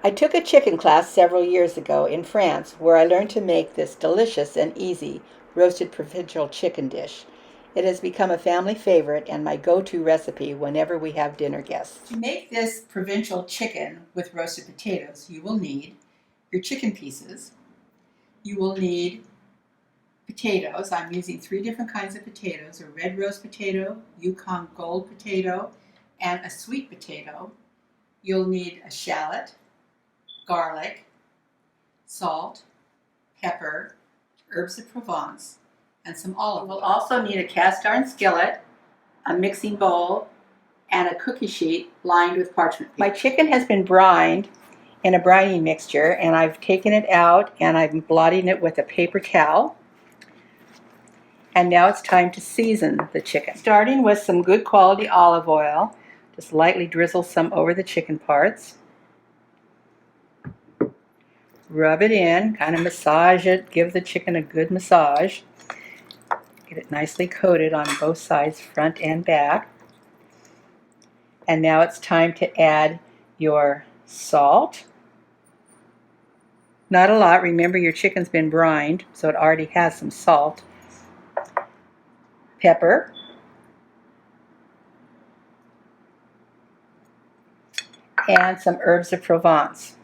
I took a chicken class several years ago in France where I learned to make this delicious and easy roasted provincial chicken dish. It has become a family favorite and my go-to recipe whenever we have dinner guests. To make this provincial chicken with roasted potatoes, you will need your chicken pieces. You will need potatoes. I'm using 3 different kinds of potatoes: a red rose potato, Yukon gold potato, and a sweet potato. You'll need a shallot, garlic, salt, pepper, herbs of Provence, and some olive oil. We'll also need a cast iron skillet, a mixing bowl, and a cookie sheet lined with parchment paper. My chicken has been brined in a brining mixture, and I've taken it out and I'm blotting it with a paper towel. And now it's time to season the chicken. Starting with some good quality olive oil, just lightly drizzle some over the chicken parts. Rub it in, kind of massage it, give the chicken a good massage. Get it nicely coated on both sides, front and back. And now it's time to add your salt. Not a lot, remember your chicken's been brined, so it already has some salt. Pepper. And some herbs of Provence.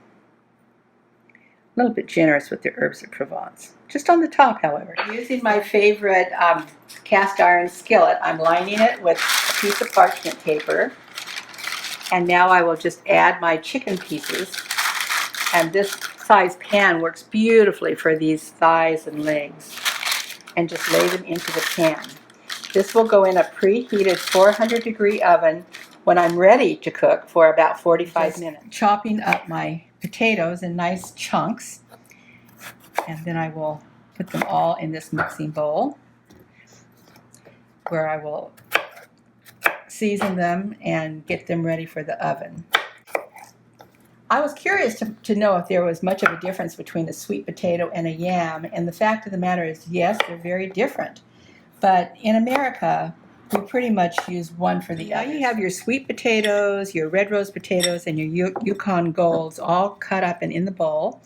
A little bit generous with the herbs of Provence. Just on the top, however. Using my favorite cast iron skillet, I'm lining it with a piece of parchment paper. And now I will just add my chicken pieces. And this size pan works beautifully for these thighs and legs. And just lay them into the pan. This will go in a preheated 400-degree oven when I'm ready to cook for about 45 minutes. Chopping up my potatoes in nice chunks, and then I will put them all in this mixing bowl where I will season them and get them ready for the oven. I was curious to know if there was much of a difference between a sweet potato and a yam, and the fact of the matter is, yes, they're very different. But in America, we pretty much use one for the other. Now you have your sweet potatoes, your red rose potatoes, and your Yukon Golds all cut up and in the bowl.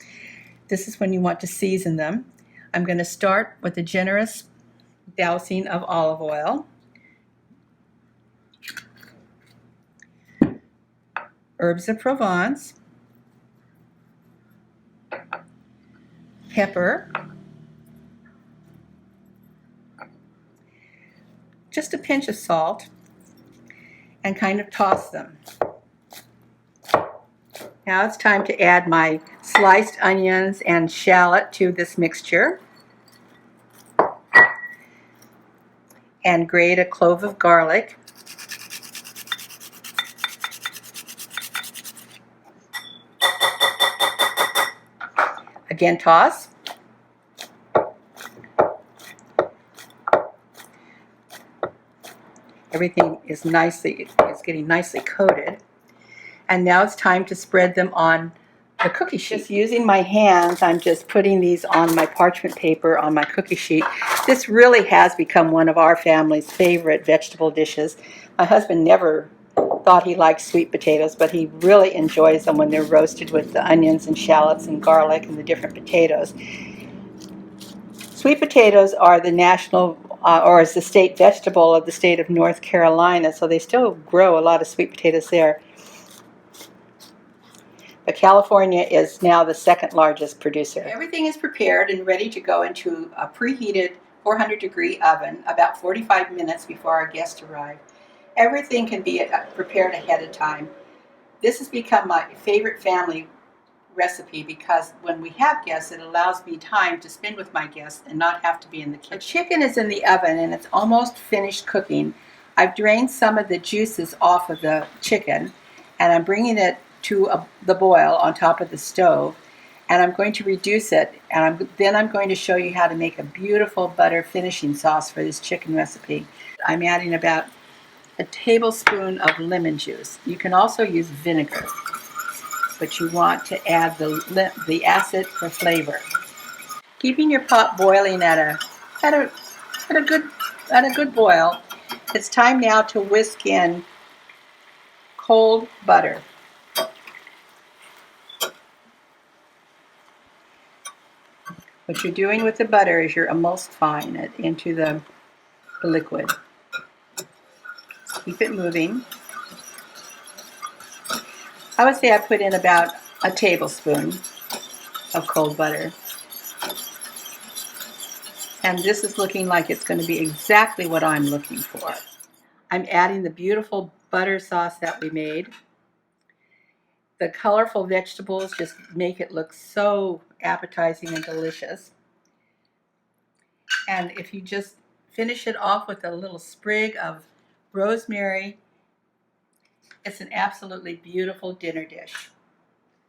This is when you want to season them. I'm going to start with a generous dousing of olive oil, herbs of Provence, pepper, just a pinch of salt, and kind of toss them. Now it's time to add my sliced onions and shallot to this mixture, and grate a clove of garlic. Again, toss. Everything is getting nicely coated. And now it's time to spread them on the cookie sheet. Just using my hands, I'm just putting these on my parchment paper on my cookie sheet. This really has become one of our family's favorite vegetable dishes. My husband never thought he liked sweet potatoes, but he really enjoys them when they're roasted with the onions and shallots and garlic and the different potatoes. Sweet potatoes are the national, or is the state vegetable of the state of North Carolina, so they still grow a lot of sweet potatoes there. But California is now the second largest producer. Everything is prepared and ready to go into a preheated 400-degree oven about 45 minutes before our guests arrive. Everything can be prepared ahead of time. This has become my favorite family recipe because when we have guests, it allows me time to spend with my guests and not have to be in the kitchen. The chicken is in the oven and it's almost finished cooking. I've drained some of the juices off of the chicken and I'm bringing it to the boil on top of the stove, and I'm going to reduce it, and then I'm going to show you how to make a beautiful butter finishing sauce for this chicken recipe. I'm adding about a tablespoon of lemon juice. You can also use vinegar, but you want to add the acid for flavor. Keeping your pot boiling at a good boil, it's time now to whisk in cold butter. What you're doing with the butter is you're emulsifying it into the liquid. Keep it moving. I would say I put in about a tablespoon of cold butter. And this is looking like it's going to be exactly what I'm looking for. I'm adding the beautiful butter sauce that we made. The colorful vegetables just make it look so appetizing and delicious. And if you just finish it off with a little sprig of rosemary, it's an absolutely beautiful dinner dish.